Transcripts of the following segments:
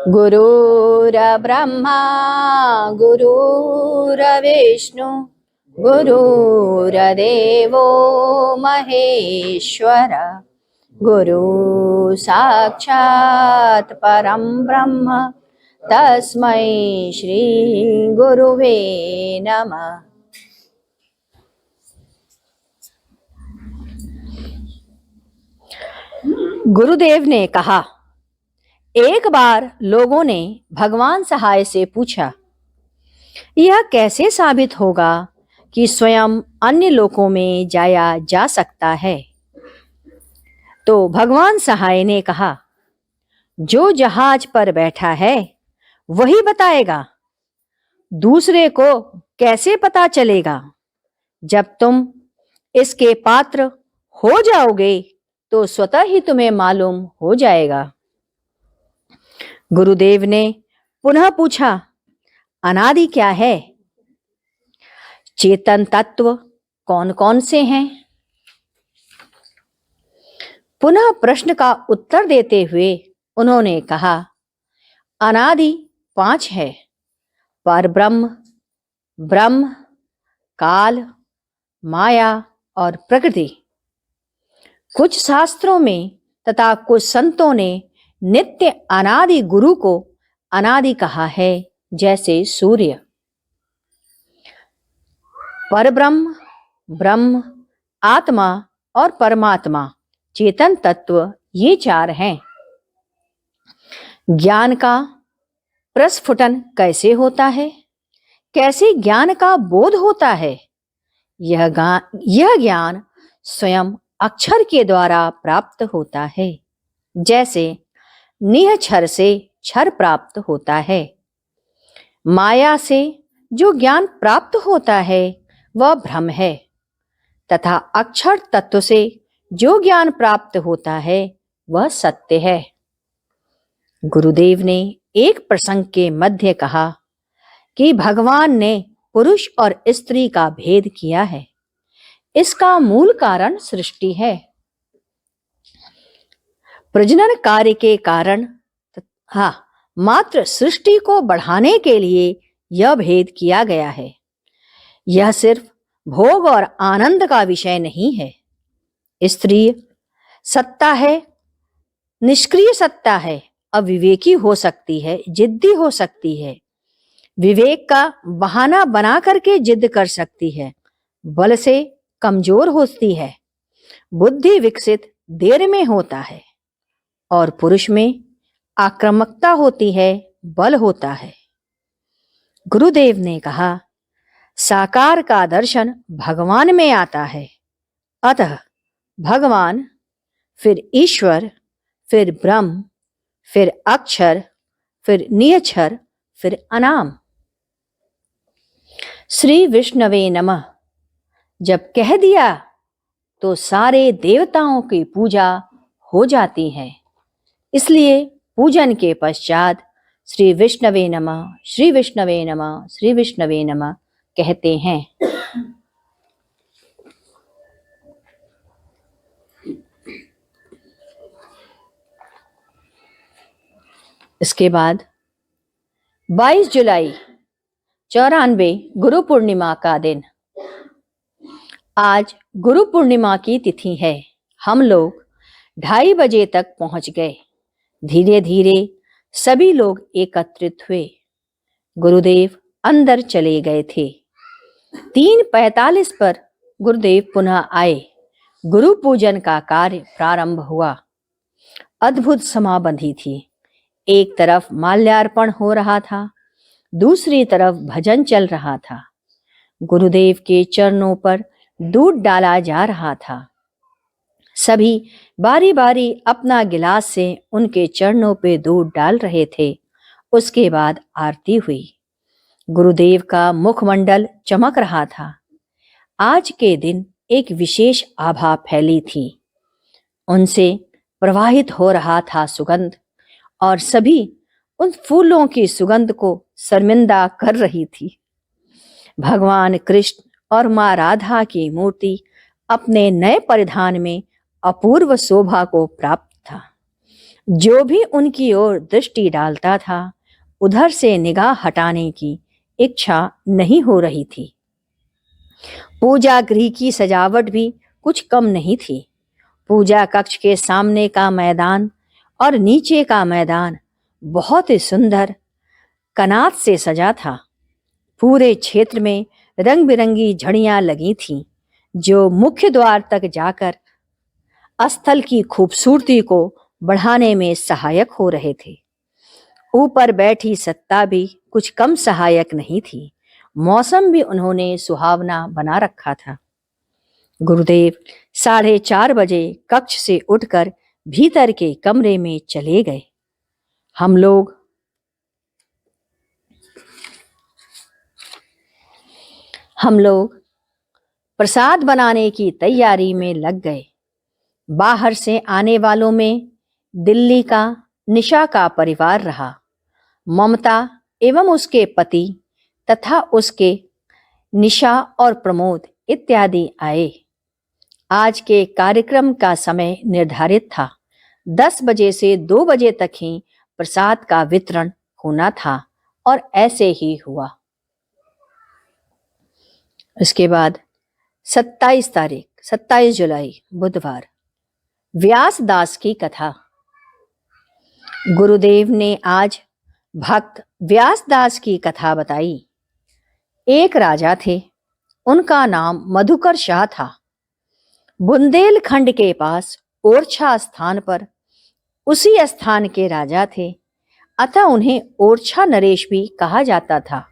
गुरुर्ब्रह्मा गुरुर्विष्णु गुरुर्देवो महेश्वर गुरु साक्षात् परं ब्रह्म तस्मै श्री गुरुवे नमः। गुरुदेव ने कहा, एक बार लोगों ने भगवान सहाय से पूछा, यह कैसे साबित होगा कि स्वयं अन्य लोकों में जाया जा सकता है? तो भगवान सहाय ने कहा, जो जहाज पर बैठा है वही बताएगा। दूसरे को कैसे पता चलेगा? जब तुम इसके पात्र हो जाओगे तो स्वतः ही तुम्हें मालूम हो जाएगा। गुरुदेव ने पुनः पूछा, अनादि क्या है? चेतन तत्व कौन कौन से हैं? पुनः प्रश्न का उत्तर देते हुए उन्होंने कहा, अनादि 5 है, परब्रह्म, ब्रह्म, काल, माया और प्रकृति। कुछ शास्त्रों में तथा कुछ संतों ने नित्य अनादि गुरु को अनादि कहा है, जैसे सूर्य। परब्रह्म, ब्रह्म, आत्मा और परमात्मा चेतन तत्व, ये 4 हैं। ज्ञान का प्रस्फुटन कैसे होता है? कैसे ज्ञान का बोध होता है? यह ज्ञान स्वयं अक्षर के द्वारा प्राप्त होता है, जैसे निहक्षर से क्षर प्राप्त होता है। माया से जो ज्ञान प्राप्त होता है वह भ्रम है, तथा अक्षर तत्व से जो ज्ञान प्राप्त होता है वह सत्य है। गुरुदेव ने एक प्रसंग के मध्य कहा कि भगवान ने पुरुष और स्त्री का भेद किया है। इसका मूल कारण सृष्टि है। प्रजनन कार्य के कारण मात्र सृष्टि को बढ़ाने के लिए यह भेद किया गया है। यह सिर्फ भोग और आनंद का विषय नहीं है। स्त्री सत्ता है, निष्क्रिय सत्ता है, अविवेकी हो सकती है, जिद्दी हो सकती है, विवेक का बहाना बना करके जिद कर सकती है, बल से कमजोर होती है, बुद्धि विकसित देर में होता है, और पुरुष में आक्रामकता होती है, बल होता है। गुरुदेव ने कहा, साकार का दर्शन भगवान में आता है। अतः भगवान, फिर ईश्वर, फिर ब्रह्म, फिर अक्षर, फिर नियक्षर, फिर अनाम। श्री विष्णवे नमः जब कह दिया तो सारे देवताओं की पूजा हो जाती है। इसलिए पूजन के पश्चात श्री विष्णवे नमः, श्री विष्णवे नमः, श्री विष्णवे नमः कहते हैं। इसके बाद 22 जुलाई 94 गुरु पूर्णिमा का दिन। आज गुरु पूर्णिमा की तिथि है। हम लोग 2:30 बजे तक पहुंच गए। धीरे धीरे सभी लोग एकत्रित हुए। गुरुदेव अंदर चले गए थे। 3:45 पर गुरुदेव पुनः आए। गुरु पूजन का कार्य प्रारंभ हुआ। अद्भुत समा बंधी थी। एक तरफ माल्यार्पण हो रहा था, दूसरी तरफ भजन चल रहा था। गुरुदेव के चरणों पर दूध डाला जा रहा था। सभी बारी बारी अपना गिलास से उनके चरणों पे दूध डाल रहे थे। उसके बाद आरती हुई। गुरुदेव का मुखमंडल चमक रहा था। आज के दिन एक विशेष आभा फैली थी। उनसे प्रवाहित हो रहा था सुगंध, और सभी उन फूलों की सुगंध को शर्मिंदा कर रही थी। भगवान कृष्ण और मां राधा की मूर्ति अपने नए परिधान में अपूर्व शोभा को प्राप्त था। जो भी उनकी ओर दृष्टि डालता था, उधर से निगाह हटाने की इच्छा नहीं हो रही थी। पूजा गृह की सजावट भी कुछ कम नहीं थी। पूजा कक्ष के सामने का मैदान और नीचे का मैदान बहुत ही सुंदर कनात से सजा था। पूरे क्षेत्र में रंग बिरंगी झड़ियां लगी थीं, जो मुख्य द्वार तक जाकर स्थल की खूबसूरती को बढ़ाने में सहायक हो रहे थे। ऊपर बैठी सत्ता भी कुछ कम सहायक नहीं थी। मौसम भी उन्होंने सुहावना बना रखा था। गुरुदेव 4:30 बजे कक्ष से उठकर भीतर के कमरे में चले गए। हम लोग प्रसाद बनाने की तैयारी में लग गए। बाहर से आने वालों में दिल्ली का निशा का परिवार रहा। ममता एवं उसके पति तथा उसके निशा और प्रमोद इत्यादि आए। आज के कार्यक्रम का समय निर्धारित था। 10 बजे से 2 बजे तक ही प्रसाद का वितरण होना था और ऐसे ही हुआ। उसके बाद 27 जुलाई बुधवार, व्यास दास की कथा। गुरुदेव ने आज भक्त व्यास दास की कथा बताई। एक राजा थे, उनका नाम मधुकर शाह था। बुंदेलखंड के पास ओरछा स्थान पर उसी स्थान के राजा थे, अतः उन्हें ओरछा नरेश भी कहा जाता था।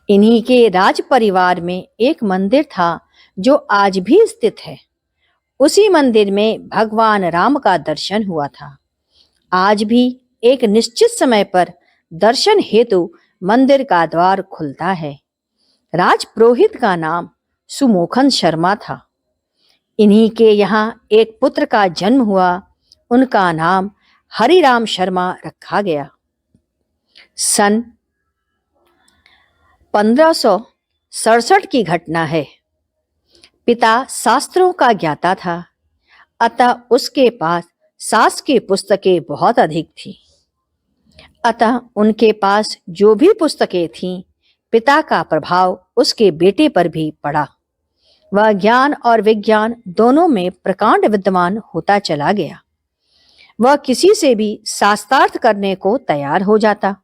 इन्हीं के राज परिवार में एक मंदिर था जो आज भी स्थित है। उसी मंदिर में भगवान राम का दर्शन हुआ था। आज भी एक निश्चित समय पर दर्शन हेतु मंदिर का द्वार खुलता है। राजपुरोहित का नाम सुमोखन शर्मा था। इन्हीं के यहाँ एक पुत्र का जन्म हुआ। उनका नाम हरिराम शर्मा रखा गया। सन 1567 की घटना है। पिता शास्त्रों का ज्ञाता था, अतः उसके पास शास्त्र की पुस्तकें बहुत अधिक थी। अतः उनके पास जो भी पुस्तकें थीं, पिता का प्रभाव उसके बेटे पर भी पड़ा। वह ज्ञान और विज्ञान दोनों में प्रकांड विद्वान होता चला गया। वह किसी से भी शास्त्रार्थ करने को तैयार हो जाता।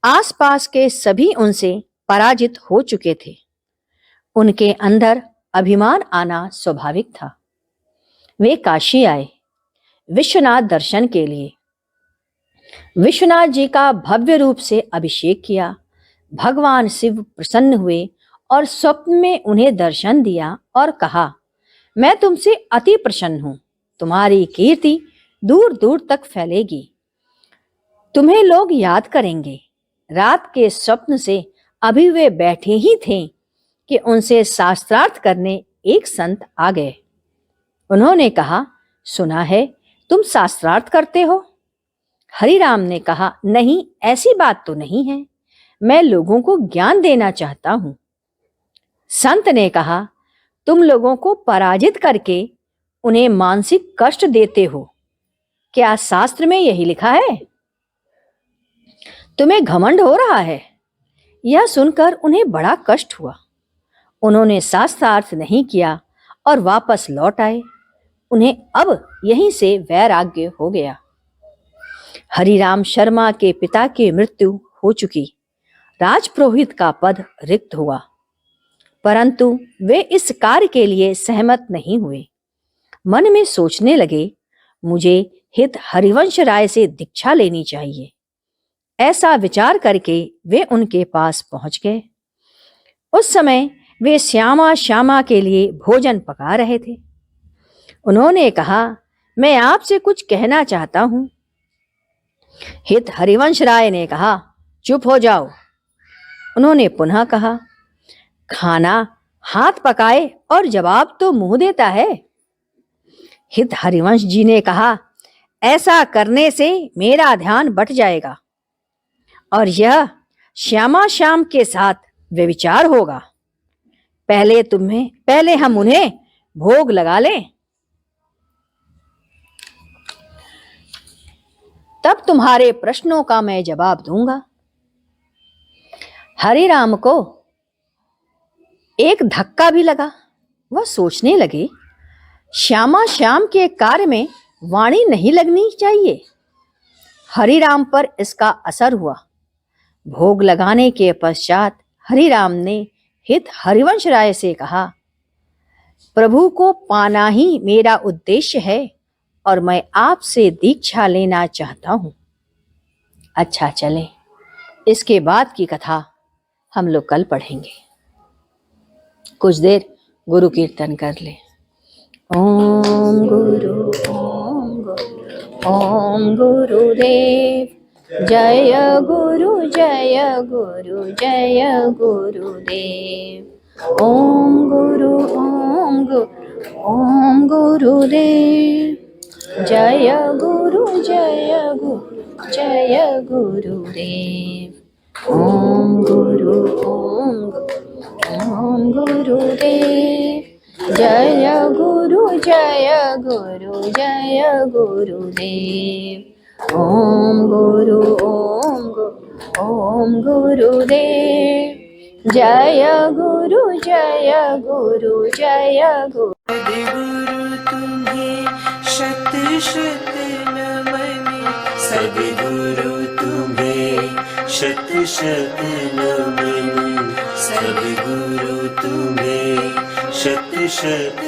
आसपास के सभी उनसे पराजित हो चुके थे। उनके अंदर अभिमान आना स्वाभाविक था। वे काशी आए विश्वनाथ दर्शन के लिए। विश्वनाथ जी का भव्य रूप से अभिषेक किया। भगवान शिव प्रसन्न हुए और स्वप्न में उन्हें दर्शन दिया और कहा, मैं तुमसे अति प्रसन्न हूं। तुम्हारी कीर्ति दूर दूर तक फैलेगी। तुम्हें लोग याद करेंगे। रात के स्वप्न से अभी वे बैठे ही थे कि उनसे शास्त्रार्थ करने एक संत आ गए। उन्होंने कहा, सुना है तुम शास्त्रार्थ करते हो। हरिराम ने कहा, नहीं, ऐसी बात तो नहीं है। मैं लोगों को ज्ञान देना चाहता हूं। संत ने कहा, तुम लोगों को पराजित करके उन्हें मानसिक कष्ट देते हो। क्या शास्त्र में यही लिखा है? तुम्हें घमंड हो रहा है। यह सुनकर उन्हें बड़ा कष्ट हुआ। उन्होंने शास्त्रार्थ नहीं किया और वापस लौट आए। उन्हें अब यहीं से वैराग्य हो गया। हरिराम शर्मा के पिता की मृत्यु हो चुकी। राजपुरोहित का पद रिक्त हुआ, परंतु वे इस कार्य के लिए सहमत नहीं हुए। मन में सोचने लगे, मुझे हित हरिवंश राय से दीक्षा लेनी चाहिए। ऐसा विचार करके वे उनके पास पहुंच गए। उस समय वे श्यामा के लिए भोजन पका रहे थे। उन्होंने कहा, मैं आपसे कुछ कहना चाहता हूं। हित हरिवंश राय ने कहा, चुप हो जाओ। उन्होंने पुनः कहा, खाना हाथ पकाए और जवाब तो मुंह देता है। हित हरिवंश जी ने कहा, ऐसा करने से मेरा ध्यान बट जाएगा और यह श्याम के साथ व्यभिचार होगा। पहले हम उन्हें भोग लगा लें, तब तुम्हारे प्रश्नों का मैं जवाब दूंगा। हरि राम को एक धक्का भी लगा। वह सोचने लगे, श्यामा श्याम के कार्य में वाणी नहीं लगनी चाहिए। हरि राम पर इसका असर हुआ। भोग लगाने के पश्चात हरि राम ने हित हरिवंश राय से कहा, प्रभु को पाना ही मेरा उद्देश्य है और मैं आपसे दीक्षा लेना चाहता हूं। अच्छा चले, इसके बाद की कथा हम लोग कल पढ़ेंगे। कुछ देर गुरु कीर्तन कर ले। ओम गुरु ओम गुरुदेव जय गुरु जय गुरु जय गुरुदेव। ओम गुरु ओम गुरुदेव जय गुरु जय गुरु जय गुरुदेव। ओम गुरु ओम गुरुदेव जय गुरु जय गुरु जय गुरुदेव। ओम गुरु ओम गुरुदेव जय गुरु जय गुरु जय गुरु। सद्गुरु तुम्हें शत शत नमन, सद्गुरु तुम्हें शत शत नमन, सद्गुरु तुम्हें शत शत